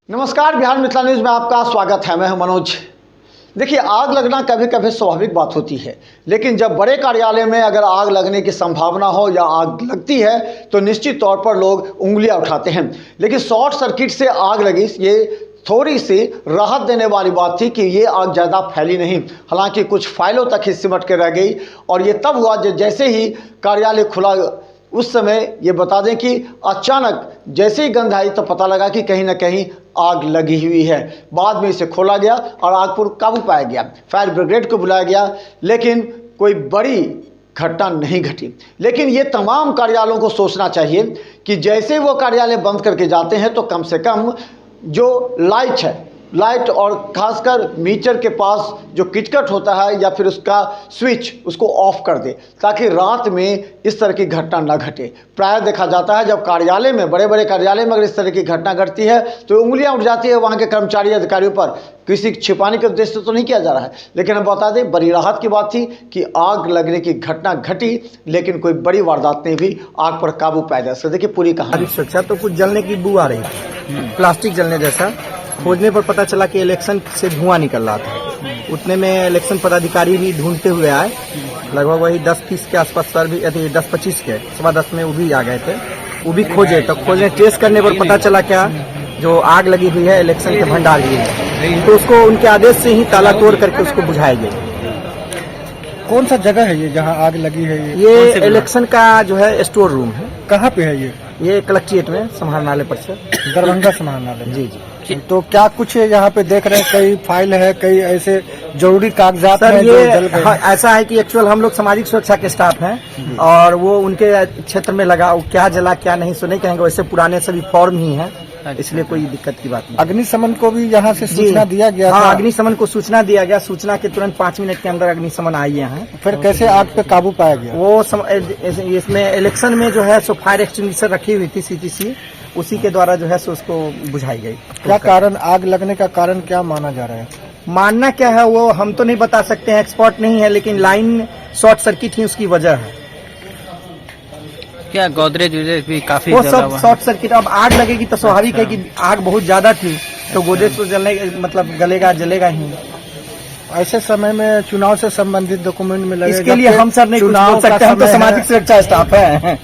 नमस्कार, बिहार मिथिला न्यूज़ में आपका स्वागत है। मैं हूं मनोज। देखिए, आग लगना कभी कभी स्वाभाविक बात होती है, लेकिन जब बड़े कार्यालय में अगर आग लगने की संभावना हो या आग लगती है तो निश्चित तौर पर लोग उंगलियां उठाते हैं। लेकिन शॉर्ट सर्किट से आग लगी, ये थोड़ी सी राहत देने वाली बात थी कि ये आग ज़्यादा फैली नहीं। हालांकि कुछ फाइलों तक ही सिमट के रह गई और ये तब हुआ जैसे ही कार्यालय खुला। उस समय ये बता दें कि अचानक जैसे ही गंध आई तो पता लगा कि कहीं ना कहीं आग लगी हुई है। बाद में इसे खोला गया और आग पर काबू पाया गया। फायर ब्रिगेड को बुलाया गया, लेकिन कोई बड़ी घटना नहीं घटी। लेकिन ये तमाम कार्यालयों को सोचना चाहिए कि जैसे वो कार्यालय बंद करके जाते हैं तो कम से कम जो लाइट और खासकर मीटर के पास जो किटकट होता है या फिर उसका स्विच उसको ऑफ कर दे, ताकि रात में इस तरह की घटना न घटे। प्रायः देखा जाता है जब कार्यालय में, बड़े बड़े कार्यालय में अगर इस तरह की घटना घटती है तो उंगलियां उठ जाती है वहाँ के कर्मचारी अधिकारियों पर। किसी छिपाने के उद्देश्य से तो नहीं किया जा रहा है, लेकिन हम बता दें बड़ी राहत की बात थी कि आग लगने की घटना घटी, लेकिन कोई बड़ी वारदात ने भी आग पर काबू पाया जा सके। देखिए पूरी कहानी। सोचा तो कुछ जलने की बू आ रही थी, प्लास्टिक जलने जैसा। खोजने पर पता चला कि इलेक्शन से धुआं निकल रहा था। उतने में इलेक्शन पदाधिकारी भी ढूंढते हुए आए। लगभग वही 10-30 के आसपास सर भी 10-25 के 10:15 में वो भी आ गए थे। वो भी खोजे, तो खोजने टेस्ट करने पर पता चला क्या जो आग लगी हुई है इलेक्शन के भंडार की है, तो उसको उनके आदेश से ही ताला तोड़ करके उसको बुझाया गया। कौन सा जगह है ये जहाँ आग लगी है? ये इलेक्शन का जो है स्टोर रूम है। कहाँ पे है ये कलेक्ट्रेट में समाहरणालय परिसर, दरभंगा समाहरणालय। जी जी। तो क्या कुछ यहाँ पे देख रहे हैं? कई फाइल है, कई ऐसे जरूरी कागजात सर हैं जो जल गए। हाँ, ऐसा है कि एक्चुअल हम लोग सामाजिक सुरक्षा के स्टाफ हैं और वो उनके क्षेत्र में लगा, क्या जला क्या नहीं सो नहीं कहेंगे। वैसे पुराने सभी फॉर्म ही हैं, इसलिए कोई दिक्कत की बात नहीं। अग्निशमन को भी यहाँ से सूचना दिया गया था? हाँ, अग्निशमन को सूचना दिया गया। सूचना के तुरंत 5 मिनट के अंदर अग्निशमन आई है। फिर कैसे आग पे काबू पाया गया? वो इसमें इलेक्शन में जो है सो फायर एक्सटिंग्विशर रखी हुई थी CTC, उसी के द्वारा जो है सो उसको बुझाई गई। क्या कारण, आग लगने का कारण क्या माना जा रहा है? मानना क्या है वो हम तो नहीं बता सकते हैं, एक्सपर्ट नहीं है, लेकिन लाइन शॉर्ट सर्किट ही उसकी वजह है। क्या गोदरेज भी काफी वो सब शॉर्ट सर्किट। अब आग लगेगी तो स्वाभाविक है कि आग बहुत ज्यादा थी, तो गोदरेज तो जलेगा ही। ऐसे समय में चुनाव से संबंधित डॉक्यूमेंट में लगे, इसके लिए हम सर नहीं कुछ बोल सकते, हम तो सामाजिक सुरक्षा स्टाफ है।